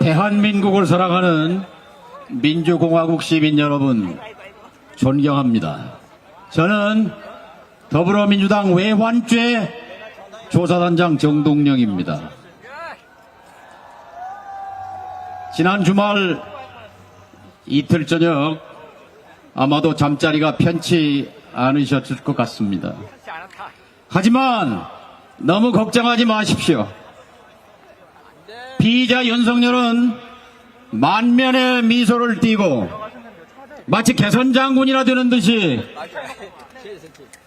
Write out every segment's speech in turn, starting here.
대한민국을 사랑하는 민주공화국 시민 여러분, 존경합니다. 저는 더불어민주당 외환죄 조사단장 정동영입니다. 지난 주말 이틀 저녁 아마도 잠자리가 편치 않으셨을 것 같습니다. 하지만 너무 걱정하지 마십시오. 피의자 윤석열은 만면의 미소를 띠고 마치 개선장군이라 되는 듯이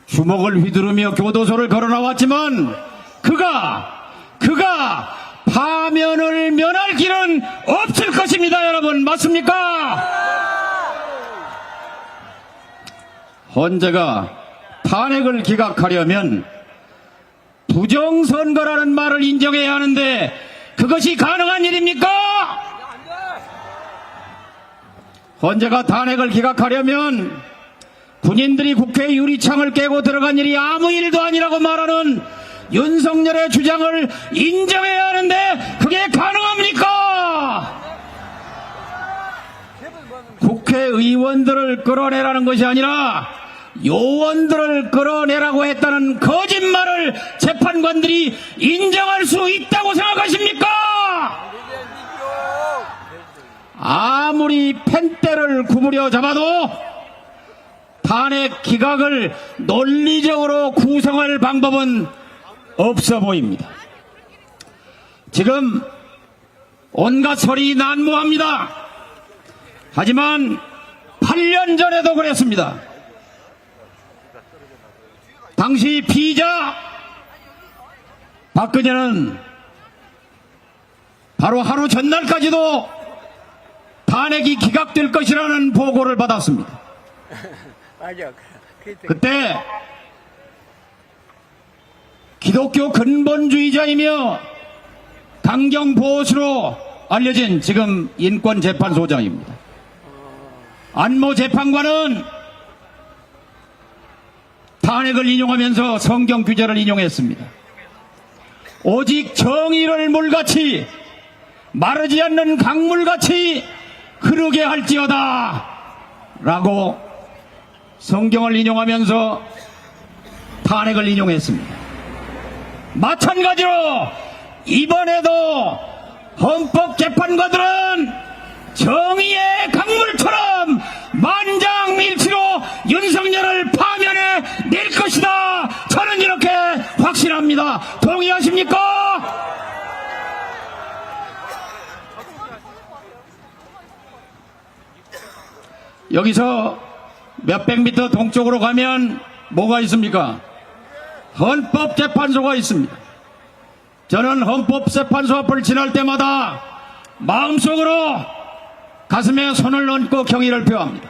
주먹을 휘두르며 교도소를 걸어나왔지만 그가 파면을 면할 길은 없을 것입니다. 여러분, 맞습니까? 헌재가 탄핵을 기각하려면 부정선거라는 말을 인정해야 하는데 그것이 가능한 일입니까? 헌재가 탄핵을 기각하려면 군인들이 국회 유리창을 깨고 들어간 일이 아무 일도 아니라고 말하는 윤석열의 주장을 인정해야 하는데 그게 가능합니까? 국회의원들을 끌어내라는 것이 아니라 요원들을 끌어내라고 했다는 거짓말을 재판관들이 인정할 수 있다고 생각하십니까? 아무리 펜대를 구부려 잡아도 탄핵 기각을 논리적으로 구성할 방법은 없어 보입니다. 지금 온갖 소리 난무합니다. 하지만 8년 전에도 그랬습니다. 당시 피의자 박근혜는 바로 하루 전날까지도 탄핵이 기각될 것이라는 보고를 받았습니다. 그때 기독교 근본주의자이며 강경보수로 알려진 지금 인권재판소장입니다. 안모 재판관은 탄핵을 인용하면서 성경 규제를 인용했습니다. 오직 정의를 물같이 마르지 않는 강물같이 흐르게 할지어다 라고 성경을 인용하면서 탄핵을 인용했습니다. 마찬가지로 이번에도 헌법재판관들은 정의의 강물처럼 만장일치로 윤석열을 파면해 낼 것이다. 저는 이렇게 확신합니다. 동의하십니까? 여기서 몇백 미터 동쪽으로 가면 뭐가 있습니까? 헌법재판소가 있습니다. 저는 헌법재판소 앞을 지날 때마다 마음속으로 가슴에 손을 얹고 경의를 표합니다.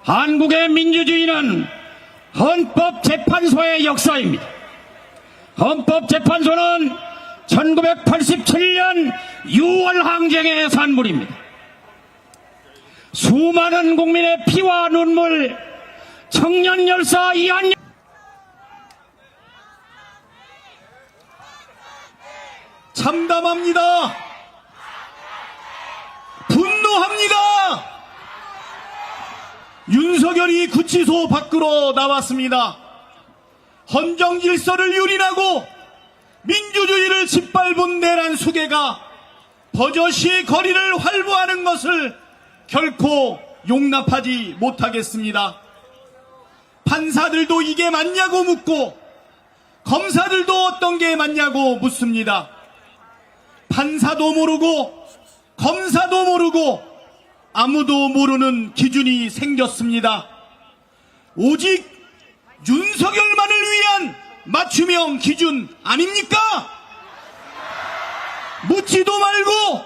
한국의 민주주의는 헌법재판소의 역사입니다. 헌법재판소는 1987년 6월 항쟁의 산물입니다. 수많은 국민의 피와 눈물, 청년 열사 이한열 참담합니다. 분노합니다. 윤석열이 구치소 밖으로 나왔습니다. 헌정 질서를 유린하고 민주주의를 짓밟은 내란 수괴가 버젓이 거리를 활보하는 것을 결코 용납하지 못하겠습니다. 판사들도 이게 맞냐고 묻고 검사들도 어떤 게 맞냐고 묻습니다. 판사도 모르고 검사도 모르고 아무도 모르는 기준이 생겼습니다. 오직 윤석열만을 위한 맞춤형 기준 아닙니까? 묻지도 말고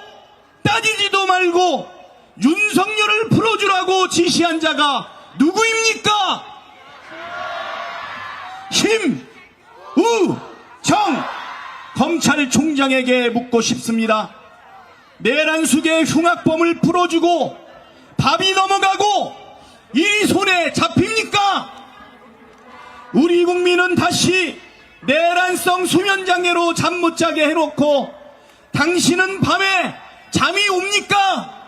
따지지도 말고 윤석열을 풀어주라고 지시한 자가 누구입니까? 심우정 검찰총장에게 묻고 싶습니다. 내란 수괴 흉악범을 풀어주고 밥이 넘어가고 일이 손에 잡힙니까? 우리 국민은 다시 내란성 수면장애로 잠 못 자게 해놓고 당신은 밤에 잠이 옵니까?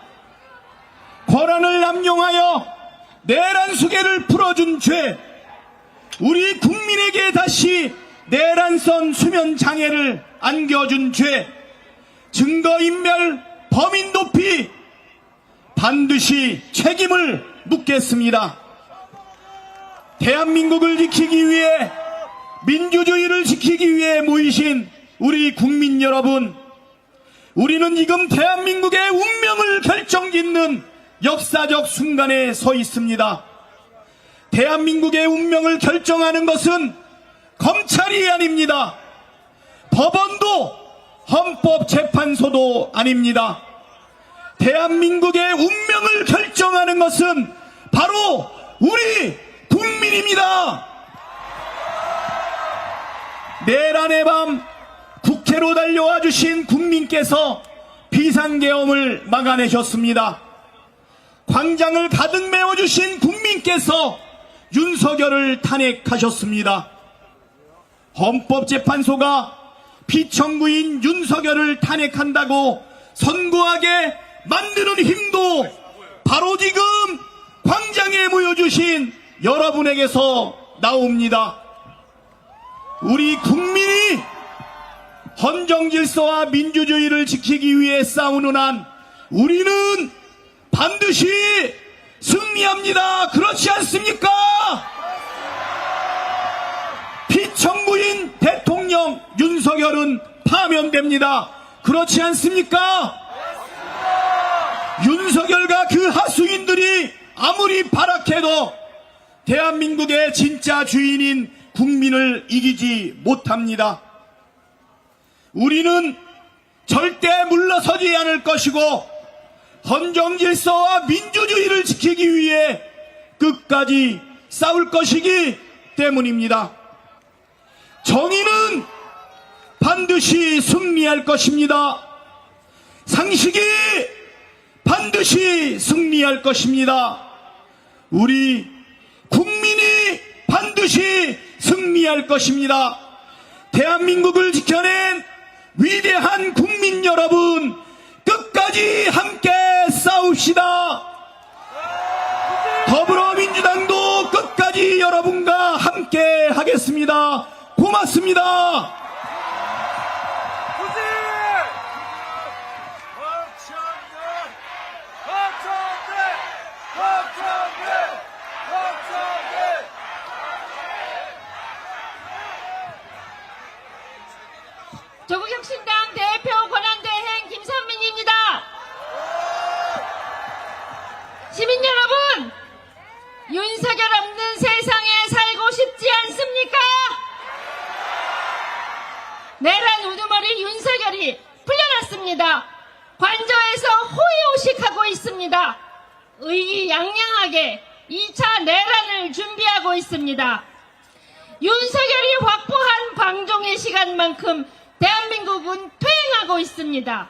권한을 남용하여 내란 수계를 풀어준 죄, 우리 국민에게 다시 내란선 수면 장애를 안겨준 죄, 증거인멸, 범인 도피, 반드시 책임을 묻겠습니다. 대한민국을 지키기 위해, 민주주의를 지키기 위해 모이신 우리 국민 여러분, 우리는 지금 대한민국의 운명을 결정짓는 역사적 순간에 서 있습니다. 대한민국의 운명을 결정하는 것은 검찰이 아닙니다. 법원도 헌법재판소도 아닙니다. 대한민국의 운명을 결정하는 것은 바로 우리 국민입니다. 내란의 밤 국회로 달려와 주신 국민께서 비상계엄을 막아내셨습니다. 광장을 가득 메워주신 국민께서 윤석열을 탄핵하셨습니다. 헌법재판소가 피청구인 윤석열을 탄핵한다고 선고하게 만드는 힘도 바로 지금 광장에 모여주신 여러분에게서 나옵니다. 우리 국민이 헌정질서와 민주주의를 지키기 위해 싸우는 한 우리는 반드시 승리합니다. 그렇지 않습니까? 피청구인 대통령 윤석열은 파면됩니다. 그렇지 않습니까? 윤석열과 그 하수인들이 아무리 발악해도 대한민국의 진짜 주인인 국민을 이기지 못합니다. 우리는 절대 물러서지 않을 것이고 헌정질서와 민주주의를 지키기 위해 끝까지 싸울 것이기 때문입니다. 정의는 반드시 승리할 것입니다. 상식이 반드시 승리할 것입니다. 우리 국민이 반드시 승리할 것입니다. 대한민국을 지켜낸 위대한 국민 여러분, 끝까지 함께 싸웁시다. 더불어민주당도 끝까지 여러분과 함께 하겠습니다. 고맙습니다. 조국혁신당 대표 권한대행 김선민입니다. 시민 여러분, 윤석열 없는 세상에 살고 싶지 않습니까? 내란 우두머리 윤석열이 풀려났습니다. 관저에서 호의호식하고 있습니다. 의기양양하게 2차 내란을 준비하고 있습니다. 윤석열이 확보한 방종의 시간만큼 대한민국은 퇴행하고 있습니다.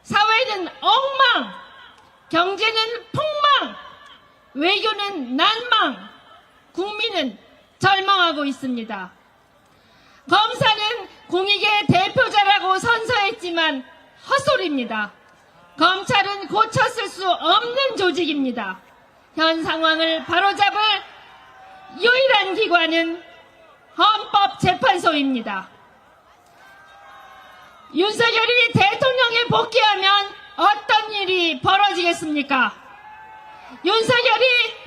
사회는 엉망, 경제는 폭망, 외교는 난망, 국민은 절망하고 있습니다. 검사는 공익의 대표자라고 선서했지만 헛소리입니다. 검찰은 고쳤을 수 없는 조직입니다. 현 상황을 바로잡을 유일한 기관은 헌법재판소입니다. 윤석열이 대통령에 복귀하면 어떤 일이 벌어지겠습니까? 윤석열이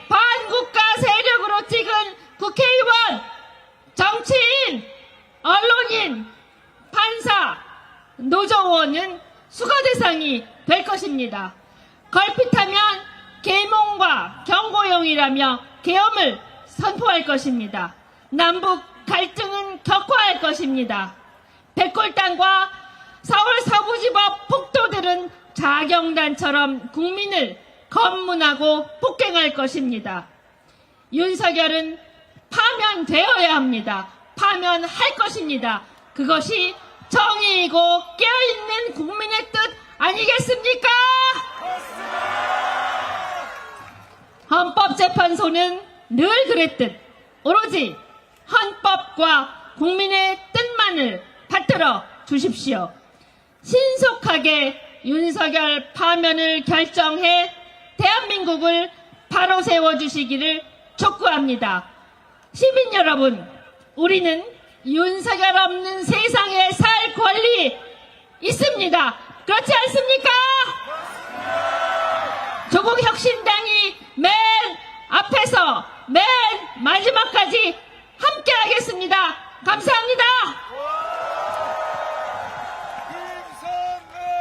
반국가 세력으로 찍은 국회의원, 정치인, 언론인, 판사, 노조원은 수거 대상이 될 것입니다. 걸핏하면 계몽과 경고용이라며 계엄을 선포할 것입니다. 남북 갈등은 격화할 것입니다. 백골당과 서울 서부지법 폭도들은 자경단처럼 국민을 검문하고 폭행할 것입니다. 윤석열은 파면되어야 합니다. 파면할 것입니다. 그것이 정의이고 깨어있는 국민의 뜻 아니겠습니까? 헌법재판소는 늘 그랬듯 오로지 헌법과 국민의 뜻만을 받들어 주십시오. 신속하게 윤석열 파면을 결정해 대한민국을 바로 세워주시기를 촉구합니다. 시민 여러분, 우리는 윤석열 없는 세상에 살 권리 있습니다. 그렇지 않습니까? 조국혁신당이 맨 앞에서 맨 마지막까지 함께 하겠습니다. 감사합니다.